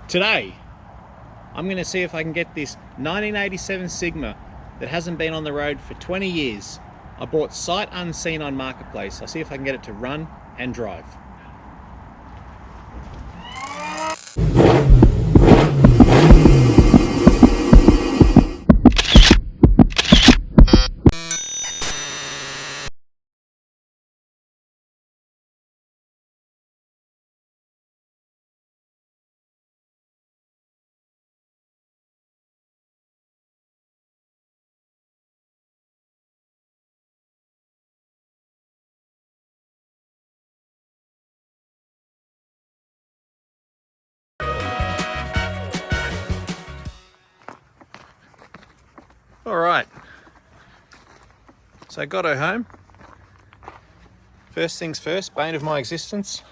Today, I'm going to see if I can get this 1987 Sigma that hasn't been on the road for 20 years. I bought sight unseen on Marketplace. I'll see if I can get it to run and drive. Alright, so I got her home. First things first, bane of my existence,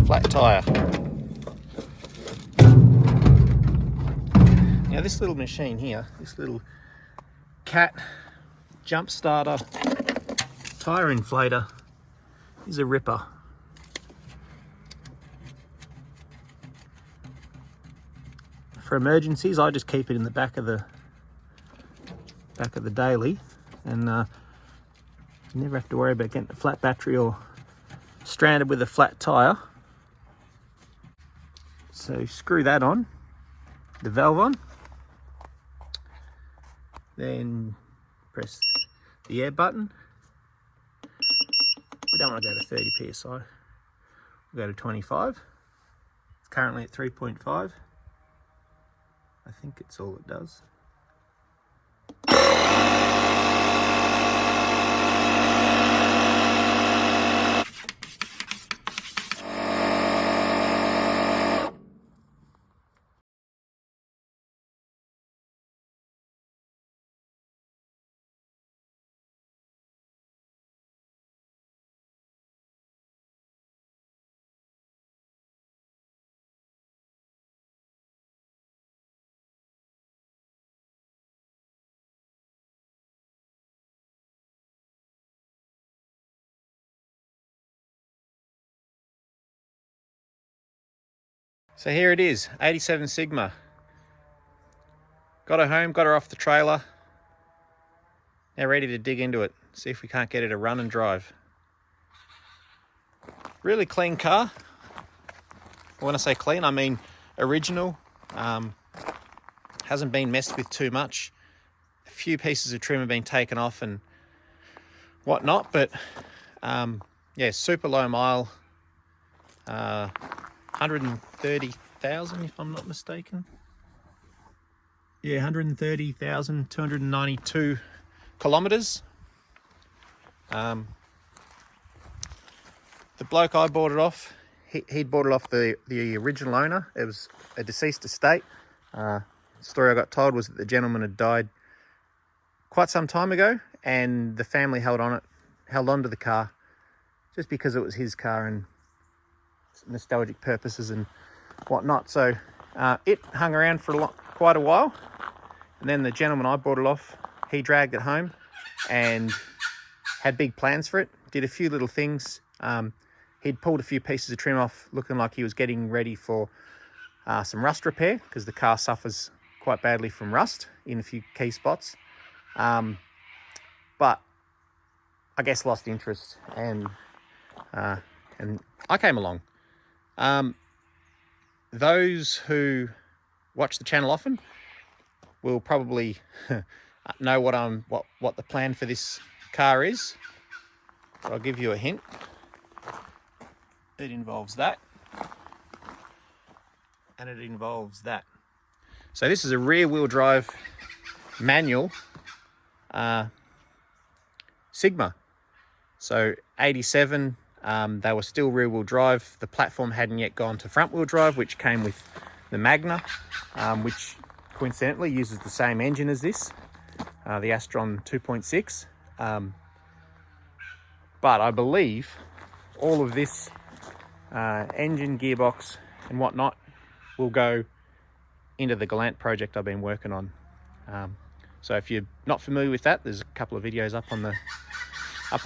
flat tyre. Now this little machine here, this little cat jump starter tyre inflator is a ripper. For emergencies, I just keep it in the back of the daily, and never have to worry about getting a flat battery or stranded with a flat tyre. So screw that on, the valve on, then press the air button. We don't want to go to 30 psi, we'll go to 25. It's currently at 3.5. I think it's all it does. So here it is, 87 Sigma. Got her home, got her off the trailer. Now ready to dig into it, see if we can't get her to run and drive. Really clean car. When I say clean, I mean original. Hasn't been messed with too much. A few pieces of trim have been taken off and whatnot, but yeah, super low mile. 130,000 if I'm not mistaken. Yeah, 130,292 kilometers. The bloke I bought it off, he'd bought it off the original owner. It was a deceased estate. The story I got told was that the gentleman had died quite some time ago, and the family held on to the car just because it was his car and nostalgic purposes and whatnot. So it hung around for quite a while, and then the gentleman I bought it off, he dragged it home and had big plans for it. Did a few little things. He'd pulled a few pieces of trim off, looking like he was getting ready for some rust repair, because the car suffers quite badly from rust in a few key spots. But I guess lost interest, and I came along. Those who watch the channel often will probably know what the plan for this car is. But I'll give you a hint. It involves that, and it involves that. So this is a rear-wheel drive manual Sigma. So 87. They were still rear-wheel drive. The platform hadn't yet gone to front-wheel drive, which came with the Magna, which coincidentally uses the same engine as this, the Astron 2.6. But I believe all of this engine, gearbox and whatnot will go into the Galant project I've been working on. So if you're not familiar with that, there's a couple of videos up on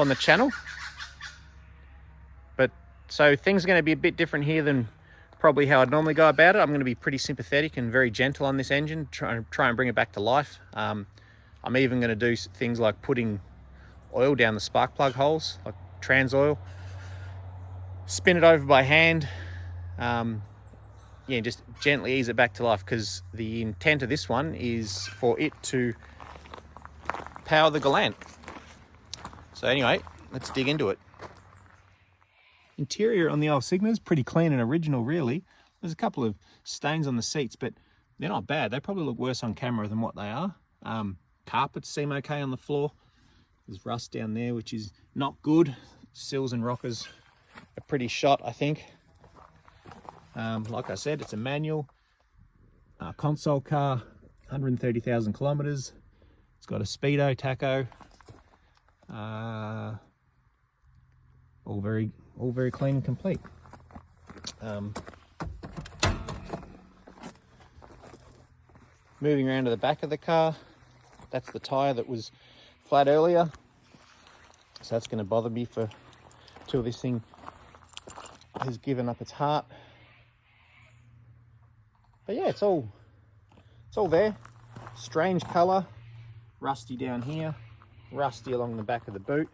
the channel. But so things are going to be a bit different here than probably how I'd normally go about it. I'm going to be pretty sympathetic and very gentle on this engine, try and bring it back to life. I'm even going to do things like putting oil down the spark plug holes, like trans oil, spin it over by hand, yeah, just gently ease it back to life, because the intent of this one is for it to power the Galant. So anyway, let's dig into it. Interior on the old Sigma is pretty clean and original, really. There's a couple of stains on the seats, but they're not bad. They probably look worse on camera than what they are. Carpets seem okay on the floor. There's rust down there, which is not good. Sills and rockers are pretty shot, I think. Like I said, it's a manual console car, 130,000 kilometers. It's got a speedo, tacho, all very clean and complete. Moving around to the back of the car, that's the tyre that was flat earlier, so that's going to bother me till this thing has given up its heart. But yeah, it's all there. Strange colour, rusty down here, rusty along the back of the boot.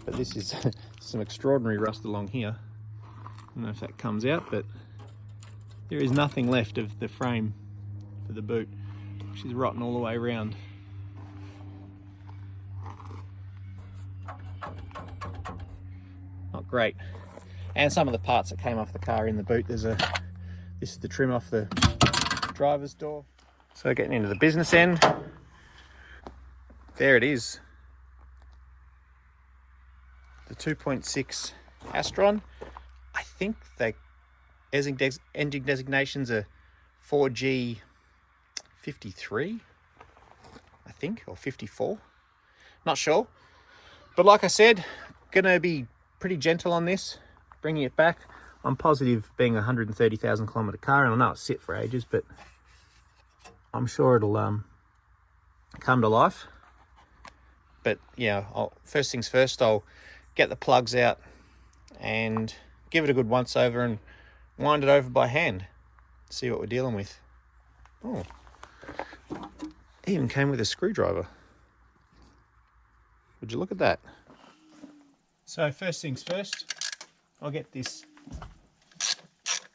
But this is some extraordinary rust along here. I don't know if that comes out, but there is nothing left of the frame for the boot, which is rotten all the way around. Not great. And some of the parts that came off the car in the boot, this is the trim off the driver's door. So getting into the business end, there it is. The 2.6 Astron. I think the engine designations are 4G 53, I think, or 54. Not sure. But like I said, gonna be pretty gentle on this, bringing it back. I'm positive, being a 130,000 kilometer car, and I know it's sit for ages, but I'm sure it'll come to life. But yeah, first things first, I'll get the plugs out and give it a good once over and wind it over by hand. See what we're dealing with. Oh, it even came with a screwdriver. Would you look at that? So first things first, I'll get this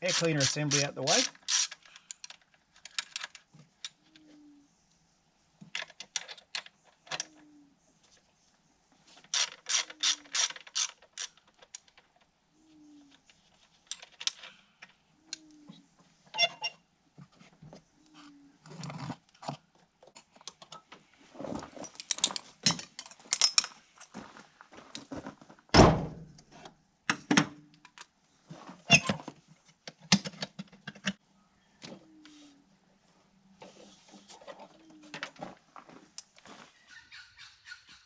air cleaner assembly out the way.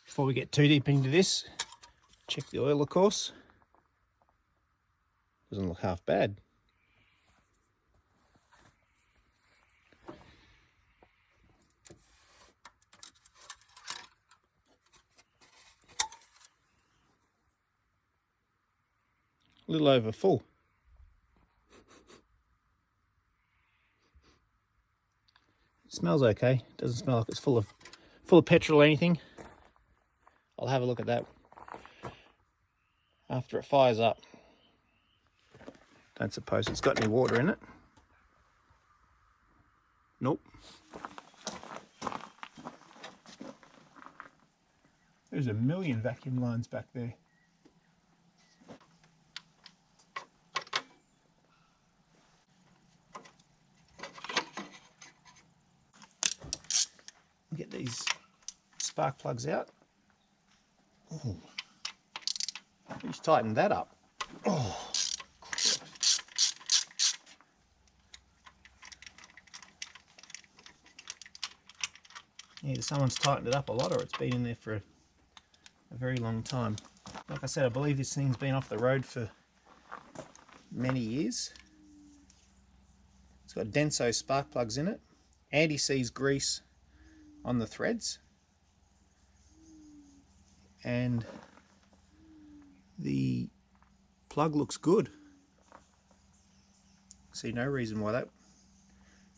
Before we get too deep into this, check the oil, of course. Doesn't look half bad. A little over full. It smells okay. It doesn't smell like it's full of petrol or anything. I'll have a look at that after it fires up. Don't suppose it's got any water in it. Nope. There's a million vacuum lines back there. Get these spark plugs out. Oh, just tighten that up. Oh, either someone's tightened it up a lot, or it's been in there for a very long time. Like I said, I believe this thing's been off the road for many years. It's got Denso spark plugs in it, anti-seize grease on the threads, and the plug looks good. See no reason why that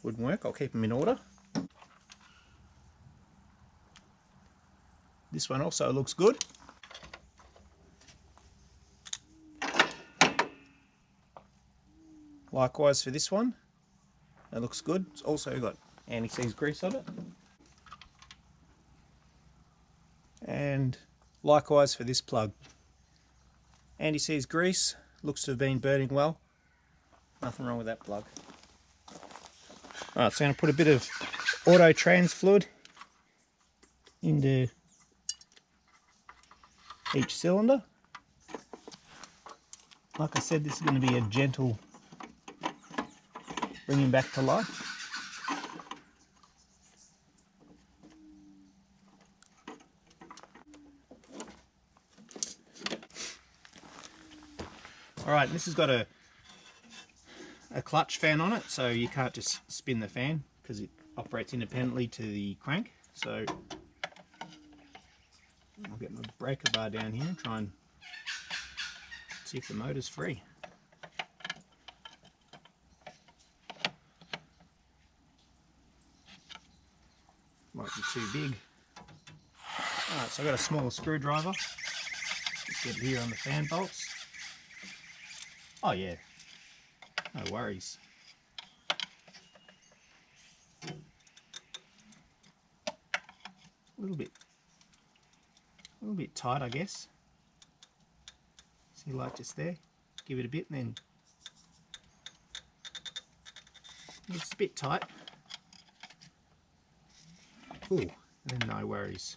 wouldn't work. I'll keep them in order. This one also looks good. Likewise for this one, that looks good. It's also got anti-seize grease on it. And likewise for this plug. Anti-seize grease, looks to have been burning well. Nothing wrong with that plug. Alright, so I'm going to put a bit of auto trans fluid into each cylinder. Like I said, this is going to be a gentle bringing back to life. Alright, this has got a clutch fan on it, so you can't just spin the fan because it operates independently to the crank. So I'll get my breaker bar down here and try and see if the motor's free. Might be too big. Alright, so I've got a smaller screwdriver. Just get it here on the fan bolts. Oh yeah, no worries. A little bit tight, I guess. See, like just there. Give it a bit, and then it's a bit tight. Ooh, and then no worries.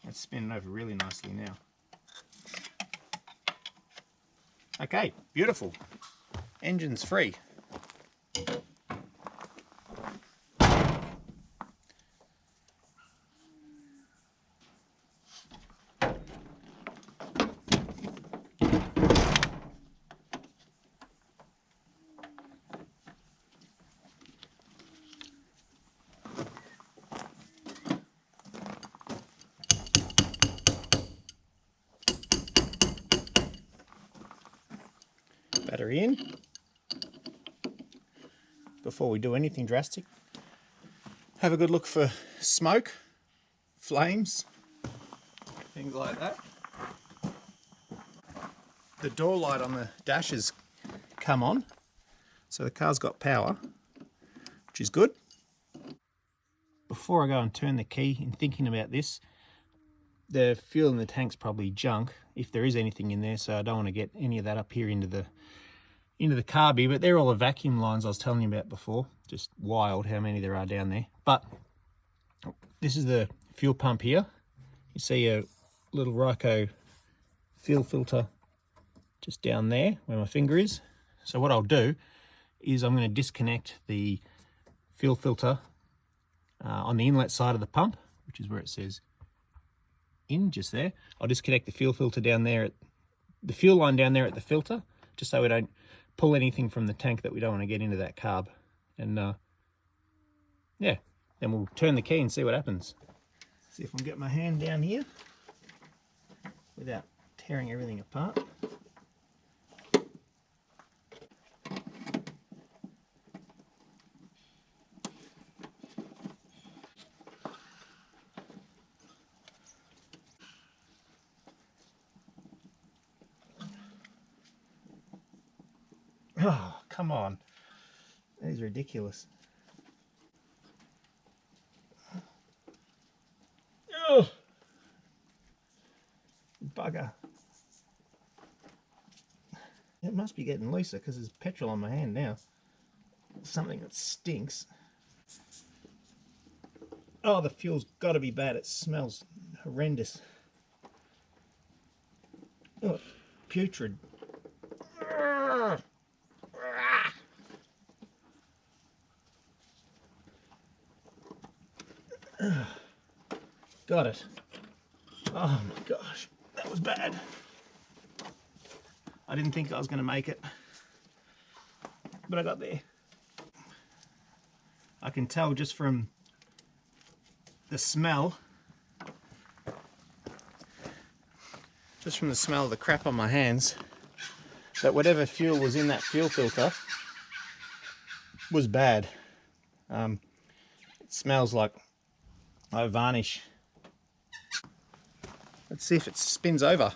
That's spinning over really nicely now. Okay, beautiful. Engine's free. Battery in. Before we do anything drastic, have a good look for smoke, flames, things like that. The door light on the dash has come on, so the car's got power, which is good. Before I go and turn the key, in thinking about this, the fuel in the tank's probably junk, if there is anything in there, so I don't want to get any of that up here into the carby, but they're all the vacuum lines I was telling you about before. Just wild how many there are down there. But this is the fuel pump here. You see a little Ryco fuel filter just down there where my finger is. So what I'll do is I'm going to disconnect the fuel filter on the inlet side of the pump, which is where it says in, just there. I'll disconnect the fuel filter down there, the fuel line down there at the filter, just so we don't pull anything from the tank that we don't want to get into that carb. And yeah, then we'll turn the key and see what happens. See if I can get my hand down here without tearing everything apart. Oh, come on. That is ridiculous. Oh, bugger. It must be getting looser because there's petrol on my hand now. Something that stinks. Oh, the fuel's got to be bad. It smells horrendous. Oh, putrid. Got it. Oh my gosh, that was bad. I didn't think I was going to make it, but I got there. I can tell just from the smell just from the smell of the crap on my hands, that whatever fuel was in that fuel filter was bad. It smells like varnish. Let's see if it spins over.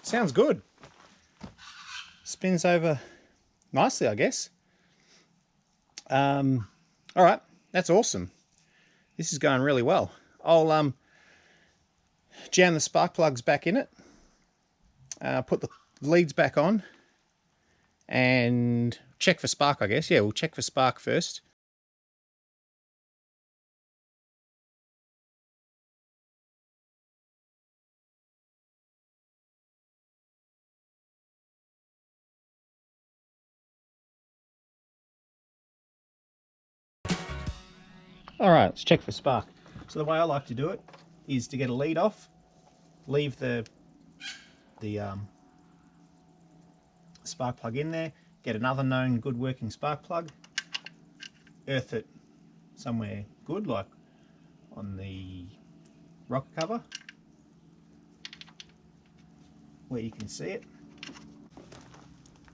Sounds good. Spins over nicely, I guess. All right, that's awesome. This is going really well. I'll jam the spark plugs back in it, put the leads back on, and check for spark, I guess. Yeah, we'll check for spark first. All right, let's check for spark. So the way I like to do it is to get a lead off, leave the spark plug in there, get another known good working spark plug, earth it somewhere good, like on the rocker cover where you can see it.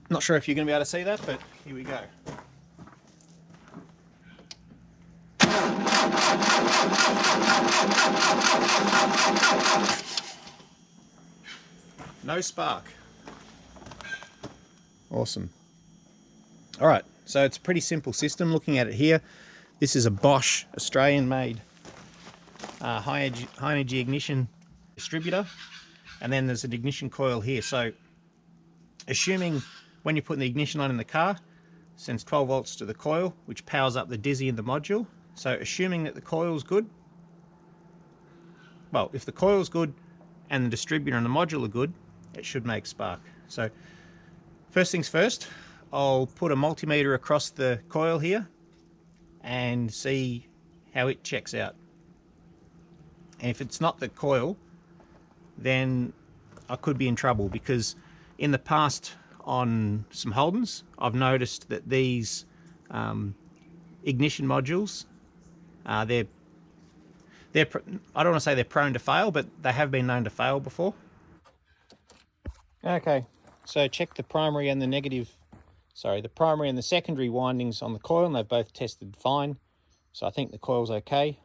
Not sure if you're going to be able to see that, but here we go. No spark. Awesome. All right, so it's a pretty simple system. Looking at it here, this is a Bosch Australian-made high energy ignition distributor, and then there's an ignition coil here. So assuming when you're putting the ignition on in the car, sends 12 volts to the coil, which powers up the dizzy in the module. So assuming that the coil's good, well, if the coil's good and the distributor and the module are good, it should make spark. So first things first, I'll put a multimeter across the coil here and see how it checks out. And if it's not the coil, then I could be in trouble, because in the past on some Holdens, I've noticed that these ignition modules, they're I don't want to say they're prone to fail, but they have been known to fail before. Okay, so check the primary and the primary and the secondary windings on the coil, and they've both tested fine. So I think the coil's okay.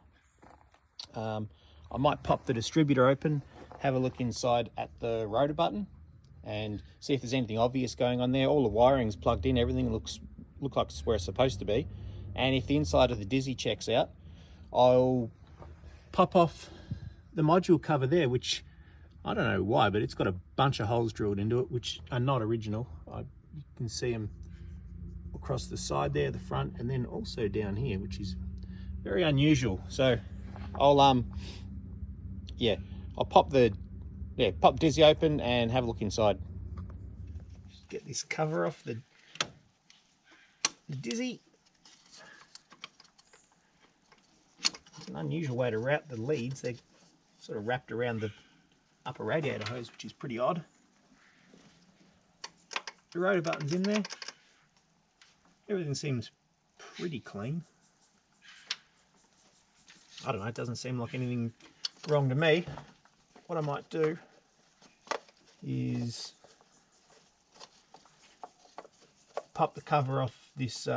I might pop the distributor open, have a look inside at the rotor button, and see if there's anything obvious going on there. All the wiring's plugged in, everything looks like it's where it's supposed to be. And if the inside of the dizzy checks out, I'll pop off the module cover there, which I don't know why, but it's got a bunch of holes drilled into it, which are not original. You can see them across the side there, the front, and then also down here, which is very unusual. So I'll pop dizzy open and have a look inside. Just get this cover off the dizzy. It's an unusual way to route the leads. They're sort of wrapped around the upper radiator hose, which is pretty odd. The rotor button's in there. Everything seems pretty clean. I don't know, it doesn't seem like anything wrong to me. What I might do is pop the cover off this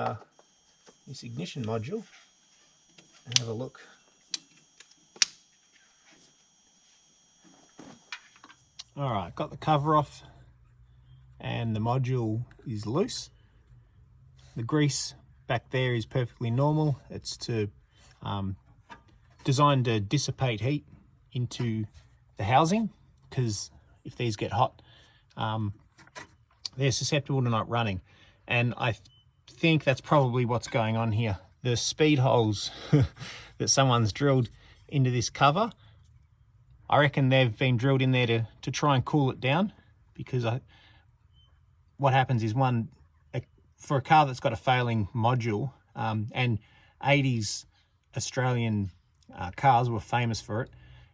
ignition module and have a look. All right, got the cover off and the module is loose. The grease back there is perfectly normal. It's designed to dissipate heat into the housing, because if these get hot, they're susceptible to not running. And I think that's probably what's going on here. The speed holes that someone's drilled into this cover, I reckon they've been drilled in there to try and cool it down, because what happens is, for a car that's got a failing module, and 80s Australian cars were famous for it,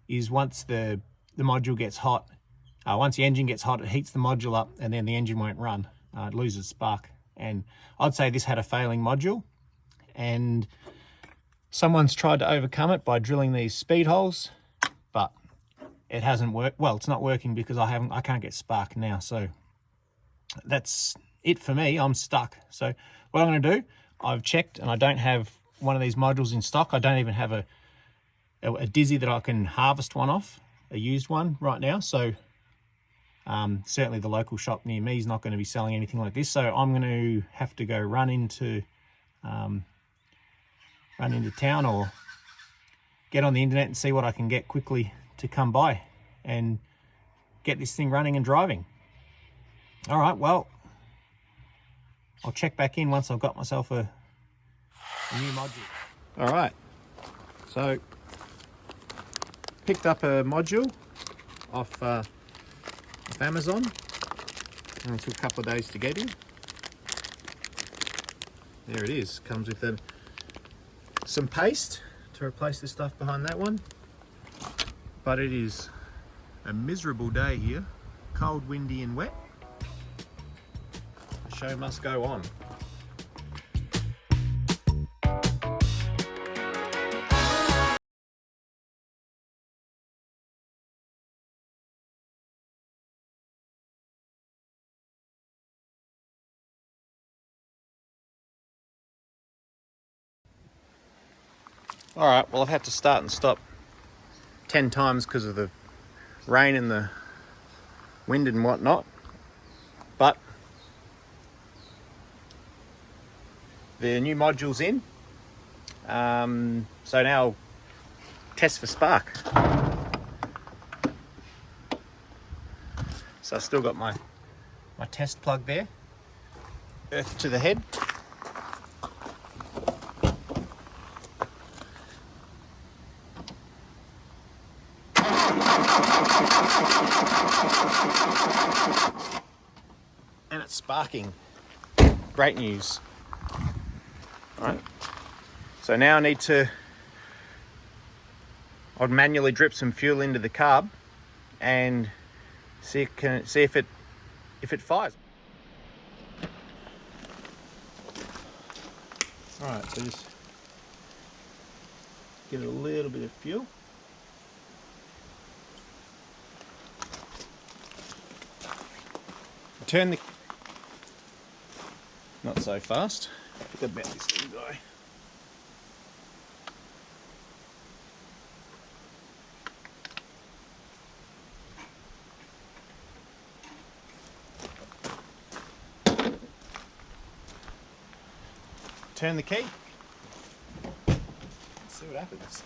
is once the module gets hot, once the engine gets hot, it heats the module up, and then the engine won't run. It loses spark. And I'd say this had a failing module, and someone's tried to overcome it by drilling these speed holes, but it hasn't worked. Well, it's not working because I can't get spark now. So that's it for me. I'm stuck. So what I'm going to do, I've checked, and I don't have one of these modules in stock. I don't even have a dizzy that I can harvest one off, a used one right now. So certainly the local shop near me is not going to be selling anything like this. So I'm going to have to go run into town, or get on the internet and see what I can get quickly to come by and get this thing running and driving. All right, well, I'll check back in once I've got myself a new module. All right, so picked up a module off Amazon, and it took a couple of days to get in. There it is. Comes with some paste to replace the stuff behind that one. But it is a miserable day here, cold, windy and wet. The show must go on. All right, well, I've had to start and stop 10 times because of the rain and the wind and whatnot, but the new module's in, so now test for spark. So I've still got my test plug there, earth to the head. And it's sparking. Great news. All right. So now I'd manually drip some fuel into the carb and see if it fires. All right, so just give it a little bit of fuel. Turn the... Not so fast. Forget about this little guy. Turn the key. Let's see what happens.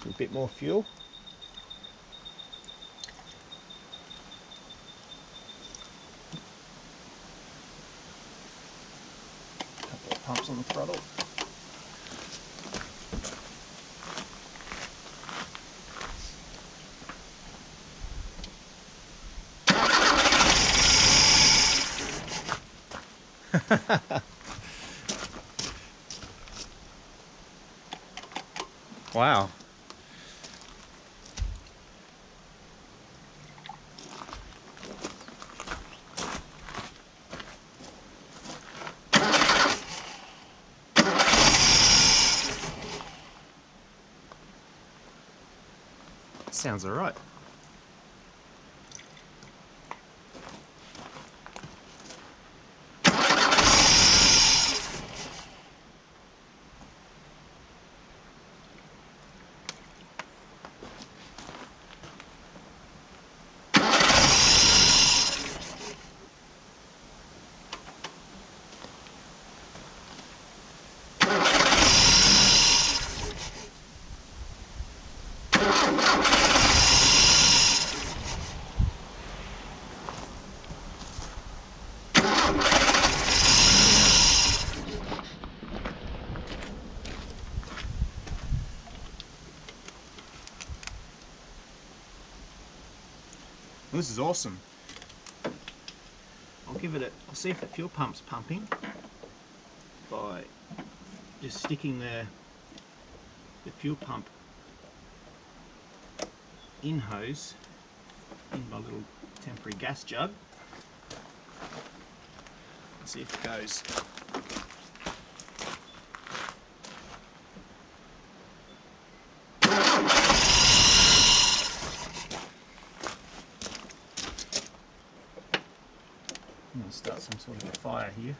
A bit more fuel. A couple of pumps on the throttle. Wow. Sounds all right. This is awesome. I'll see if the fuel pump's pumping by just sticking the fuel pump in hose in my little temporary gas jug. Let's see if it goes. I'm going to start some sort of a fire here.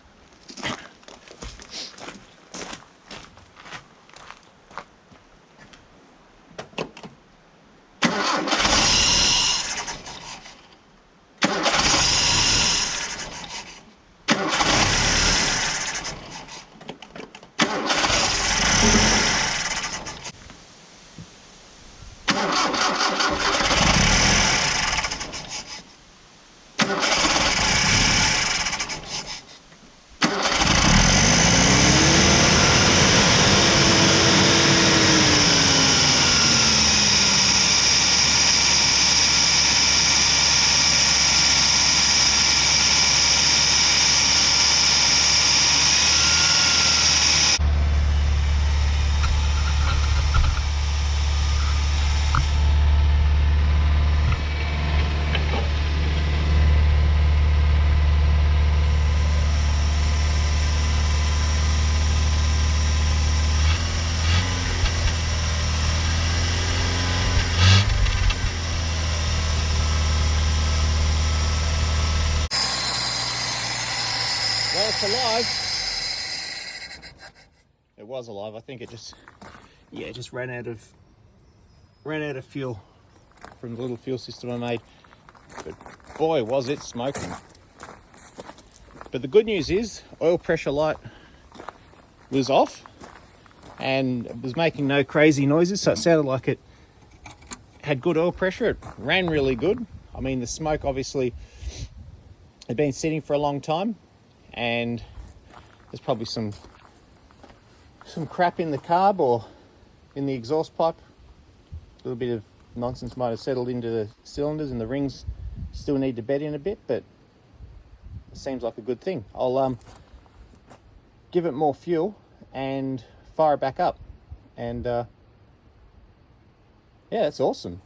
Well, it's alive. It was alive. I think it just ran out of fuel from the little fuel system I made. But boy, was it smoking. But the good news is oil pressure light was off and it was making no crazy noises, so it sounded like it had good oil pressure. It ran really good. I mean, the smoke obviously had been sitting for a long time, and there's probably some crap in the carb or in the exhaust pipe. A little bit of nonsense might have settled into the cylinders, and the rings still need to bed in a bit, but it seems like a good thing. I'll give it more fuel and fire it back up, and yeah, it's awesome.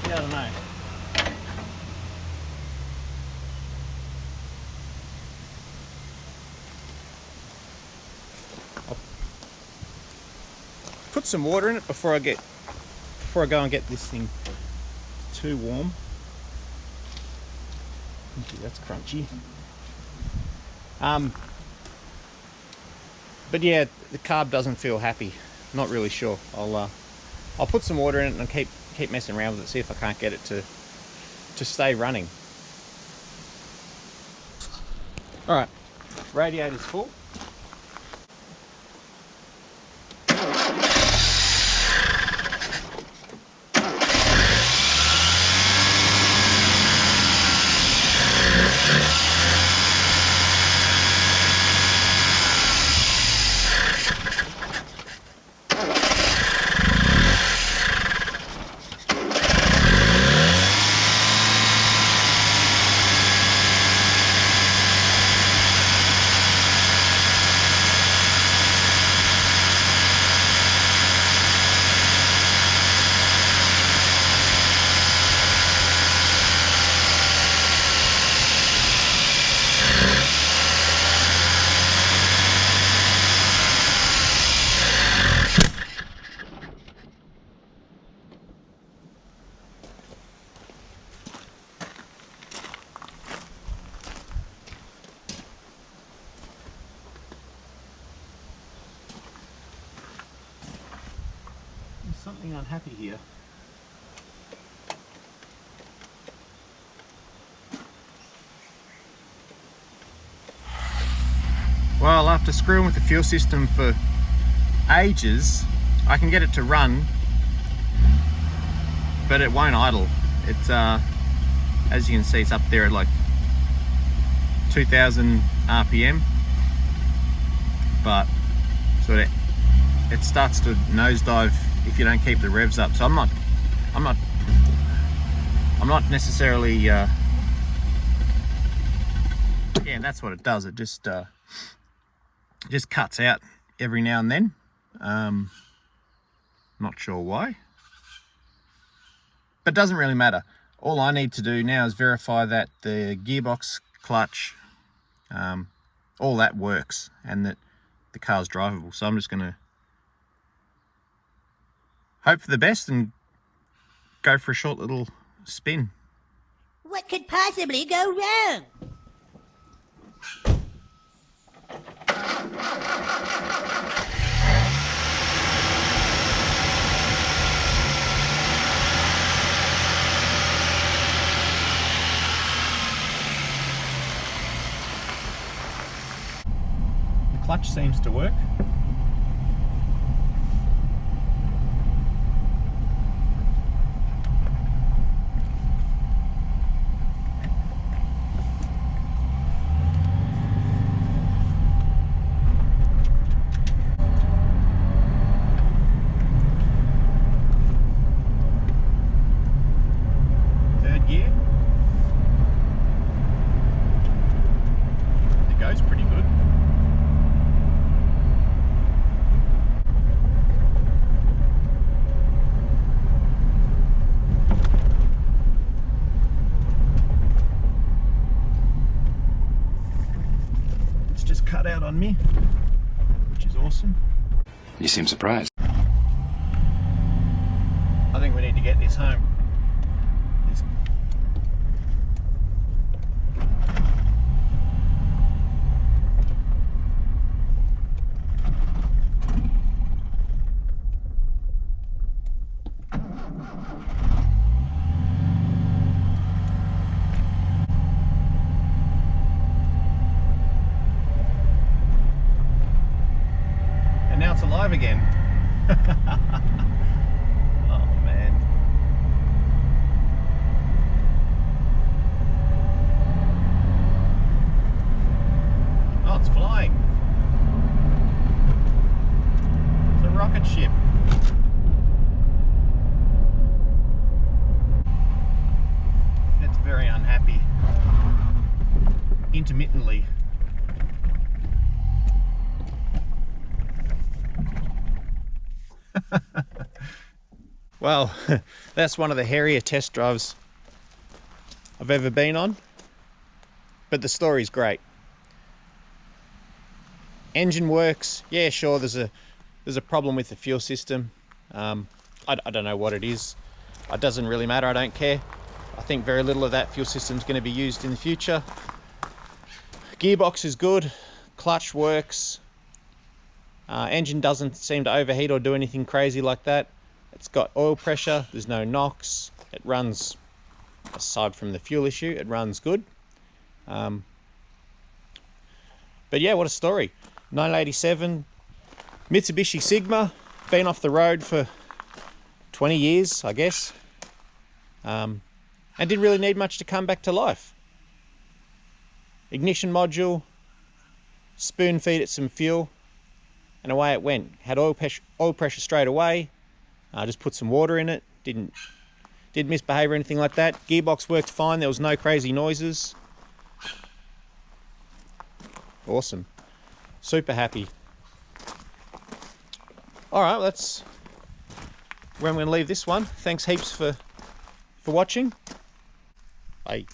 I don't know. I'll put some water in it before I go and get this thing too warm. Gee, that's crunchy. But yeah, the carb doesn't feel happy. Not really sure. I'll put some water in it and keep messing around with it, see if I can't get it to stay running. All right, radiator's full. Something unhappy here. Well, after screwing with the fuel system for ages, I can get it to run, but it won't idle. It's as you can see, it's up there at like 2000 RPM, but sort of it starts to nosedive if you don't keep the revs up. So I'm not necessarily yeah, that's what it does. It just cuts out every now and then. Not sure why, but it doesn't really matter. All I need to do now is verify that the gearbox, clutch, all that works and that the car's drivable. So I'm just going to hope for the best and go for a short little spin. What could possibly go wrong? The clutch seems to work. Third gear. It goes pretty good. Just cut out on me, which is awesome. You seem surprised. I think we need to get this home. And now it's alive again. Oh man. Oh, it's flying. It's a rocket ship. It's very unhappy. Intermittently. Well, that's one of the hairier test drives I've ever been on, but the story's great. Engine works, yeah, sure. There's a problem with the fuel system. I don't know what it is. It doesn't really matter. I don't care. I think very little of that fuel system is going to be used in the future. Gearbox is good. Clutch works. Engine doesn't seem to overheat or do anything crazy like that. It's got oil pressure, there's no knocks. It runs, aside from the fuel issue, it runs good. But yeah, what a story. 1987, Mitsubishi Sigma, been off the road for 20 years, I guess. And didn't really need much to come back to life. Ignition module, spoon feed it some fuel, and away it went. Had oil pressure straight away. Just put some water in it. Didn't misbehave or anything like that. Gearbox worked fine. There was no crazy noises. Awesome. Super happy. All right, that's where I'm going to leave this one. Thanks heaps for watching. Bye.